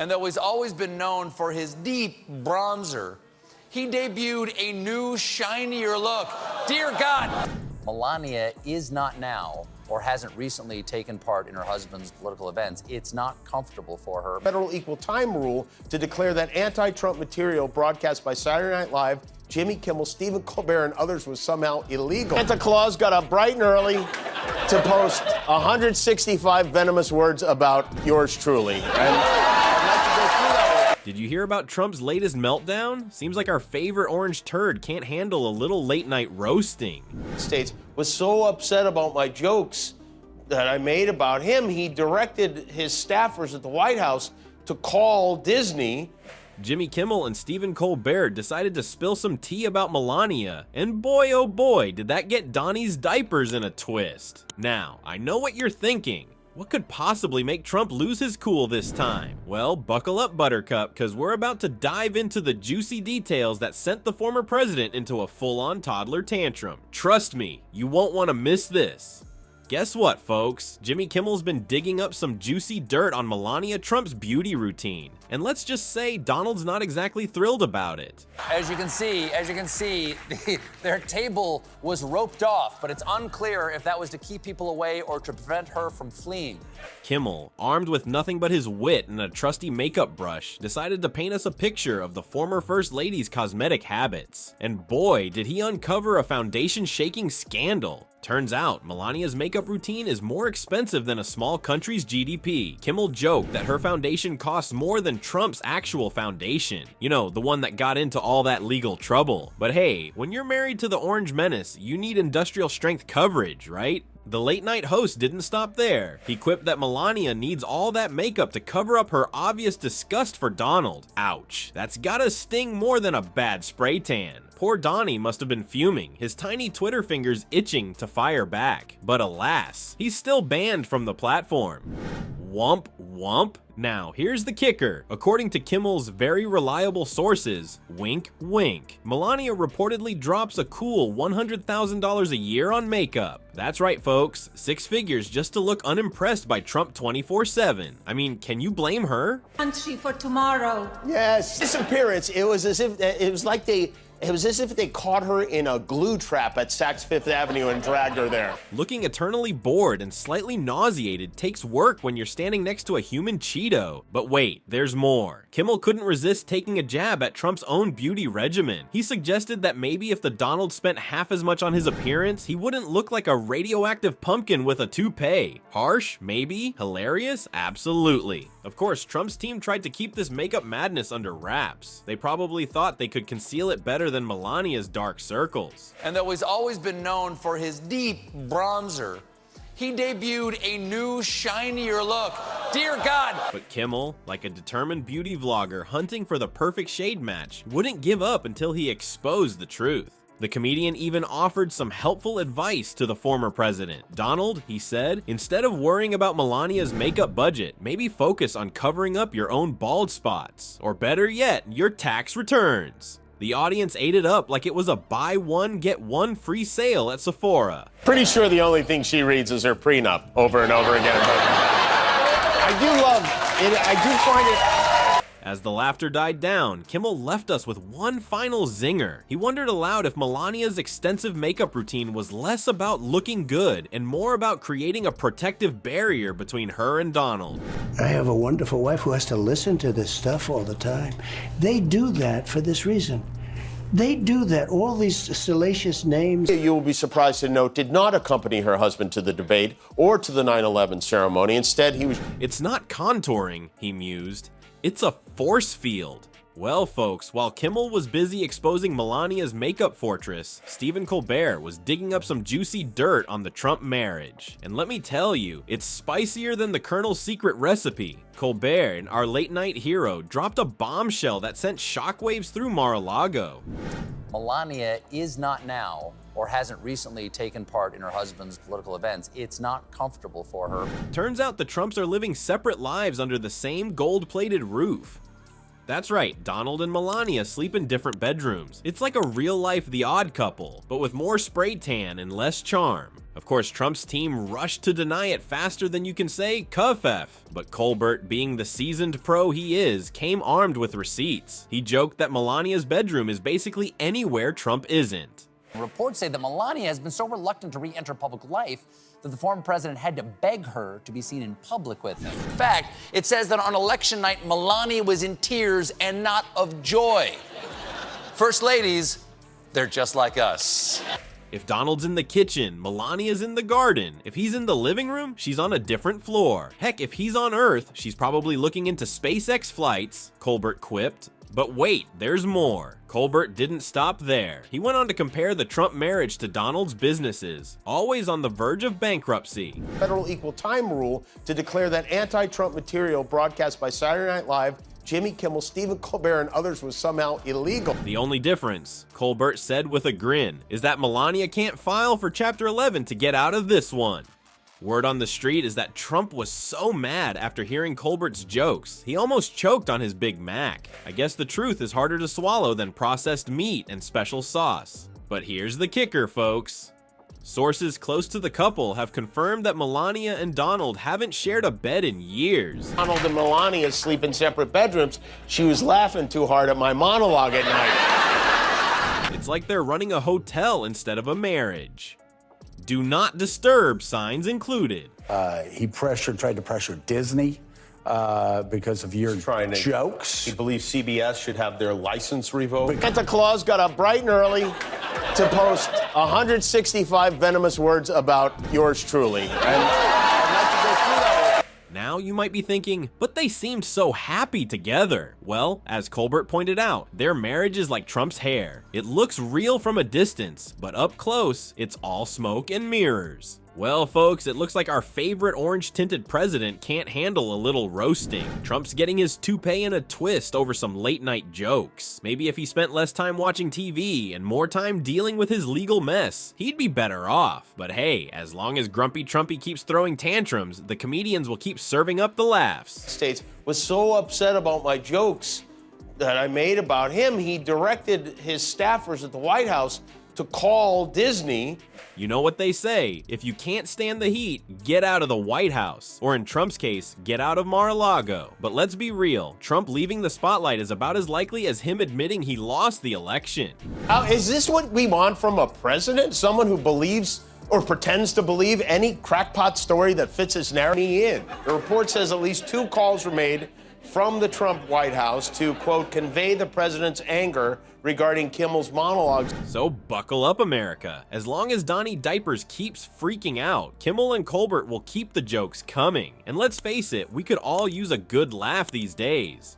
And though he's always been known for his deep bronzer, he debuted a new, shinier look. Dear God! Melania is not now, or hasn't recently taken part in her husband's political events. It's not comfortable for her. Federal equal time rule to declare that anti-Trump material broadcast by Saturday Night Live, Jimmy Kimmel, Stephen Colbert, and others was somehow illegal. Santa Claus got up bright and early to post 165 venomous words about yours truly. Did you hear about Trump's latest meltdown? Seems like our favorite orange turd can't handle a little late-night roasting. States was so upset about my jokes that I made about him, he directed his staffers at the White House to call Disney. Jimmy Kimmel and Stephen Colbert decided to spill some tea about Melania, and boy oh boy did that get Donnie's diapers in a twist. Now, I know what you're thinking. What could possibly make Trump lose his cool this time? Well, buckle up, Buttercup, because we're about to dive into the juicy details that sent the former president into a full-on toddler tantrum. Trust me, you won't want to miss this. Guess what, folks? Jimmy Kimmel's been digging up some juicy dirt on Melania Trump's beauty routine. And let's just say Donald's not exactly thrilled about it. As you can see, their table was roped off, but it's unclear if that was to keep people away or to prevent her from fleeing. Kimmel, armed with nothing but his wit and a trusty makeup brush, decided to paint us a picture of the former First Lady's cosmetic habits. And boy, did he uncover a foundation-shaking scandal. Turns out, Melania's makeup routine is more expensive than a small country's GDP. Kimmel joked that her foundation costs more than Trump's actual foundation. You know, the one that got into all that legal trouble. But hey, when you're married to the Orange Menace, you need industrial strength coverage, right? The late-night host didn't stop there. He quipped that Melania needs all that makeup to cover up her obvious disgust for Donald. Ouch, that's gotta sting more than a bad spray tan. Poor Donnie must have been fuming, his tiny Twitter fingers itching to fire back. But alas, he's still banned from the platform. Wump wump? Now, here's the kicker. According to Kimmel's very reliable sources, wink wink, Melania reportedly drops a cool $100,000 a year on makeup. That's right, folks, 6 figures just to look unimpressed by Trump 24/7. I mean, can you blame her? Country for tomorrow. Yes, this appearance, it was as if they caught her in a glue trap at Saks Fifth Avenue and dragged her there. Looking eternally bored and slightly nauseated takes work when you're standing next to a human Cheeto. But wait, there's more. Kimmel couldn't resist taking a jab at Trump's own beauty regimen. He suggested that maybe if the Donald spent half as much on his appearance, he wouldn't look like a radioactive pumpkin with a toupee. Harsh? Maybe? Hilarious? Absolutely. Of course, Trump's team tried to keep this makeup madness under wraps. They probably thought they could conceal it better than Melania's dark circles. And though he's always been known for his deep bronzer, he debuted a new, shinier look. Dear God! But Kimmel, like a determined beauty vlogger hunting for the perfect shade match, wouldn't give up until he exposed the truth. The comedian even offered some helpful advice to the former president. Donald, he said, instead of worrying about Melania's makeup budget, maybe focus on covering up your own bald spots. Or better yet, your tax returns. The audience ate it up like it was a buy one, get one free sale at Sephora. Pretty sure the only thing she reads is her prenup over and over again. I do love it. I do find it. As the laughter died down, Kimmel left us with one final zinger. He wondered aloud if Melania's extensive makeup routine was less about looking good and more about creating a protective barrier between her and Donald. I have a wonderful wife who has to listen to this stuff all the time. They do that for this reason. They do that, all these salacious names. You will be surprised to note did not accompany her husband to the debate or to the 9/11 ceremony. Instead, he was... It's not contouring, he mused. It's a force field. Well, folks, while Kimmel was busy exposing Melania's makeup fortress, Stephen Colbert was digging up some juicy dirt on the Trump marriage. And let me tell you, it's spicier than the Colonel's secret recipe. Colbert, our late-night hero, dropped a bombshell that sent shockwaves through Mar-a-Lago. Melania is not now, or hasn't recently taken part in her husband's political events. It's not comfortable for her. Turns out the Trumps are living separate lives under the same gold-plated roof. That's right, Donald and Melania sleep in different bedrooms. It's like a real-life The Odd Couple, but with more spray tan and less charm. Of course, Trump's team rushed to deny it faster than you can say "cuff-f," but Colbert, being the seasoned pro he is, came armed with receipts. He joked that Melania's bedroom is basically anywhere Trump isn't. Reports say that Melania has been so reluctant to re-enter public life that the former president had to beg her to be seen in public with him. In fact, it says that on election night, Melania was in tears and not of joy. First ladies, they're just like us. If Donald's in the kitchen, Melania's in the garden. If he's in the living room, she's on a different floor. Heck, if he's on Earth, she's probably looking into SpaceX flights, Colbert quipped. But wait, there's more. Colbert didn't stop there. He went on to compare the Trump marriage to Donald's businesses, always on the verge of bankruptcy. Federal equal time rule to declare that anti-Trump material broadcast by Saturday Night Live, Jimmy Kimmel, Stephen Colbert, and others was somehow illegal. The only difference, Colbert said with a grin, is that Melania can't file for Chapter 11 to get out of this one. Word on the street is that Trump was so mad after hearing Colbert's jokes, he almost choked on his Big Mac. I guess the truth is harder to swallow than processed meat and special sauce. But here's the kicker, folks. Sources close to the couple have confirmed that Melania and Donald haven't shared a bed in years. Donald and Melania sleep in separate bedrooms. She was laughing too hard at my monologue at night. It's like they're running a hotel instead of a marriage. Do not disturb signs included. He tried to pressure Disney because of your jokes. He believes CBS should have their license revoked. Santa Claus got up bright and early to post 165 venomous words about yours truly. Now you might be thinking, but they seemed so happy together. Well, as Colbert pointed out, their marriage is like Trump's hair. It looks real from a distance, but up close, it's all smoke and mirrors. Well, folks, it looks like our favorite orange-tinted president can't handle a little roasting. Trump's getting his toupee in a twist over some late-night jokes. Maybe if he spent less time watching TV and more time dealing with his legal mess, he'd be better off. But hey, as long as Grumpy Trumpy keeps throwing tantrums, the comedians will keep serving up the laughs. States was so upset about my jokes that I made about him, he directed his staffers at the White House to call Disney. You know what they say, if you can't stand the heat, get out of the White House. Or in Trump's case, get out of Mar-a-Lago. But let's be real, Trump leaving the spotlight is about as likely as him admitting he lost the election. Is this what we want from a president? Someone who believes or pretends to believe any crackpot story that fits his narrative? The report says at least 2 calls were made from the Trump White House to, quote, convey the president's anger regarding Kimmel's monologues. So buckle up, America. As long as Donnie Diapers keeps freaking out, Kimmel and Colbert will keep the jokes coming. And let's face it, we could all use a good laugh these days.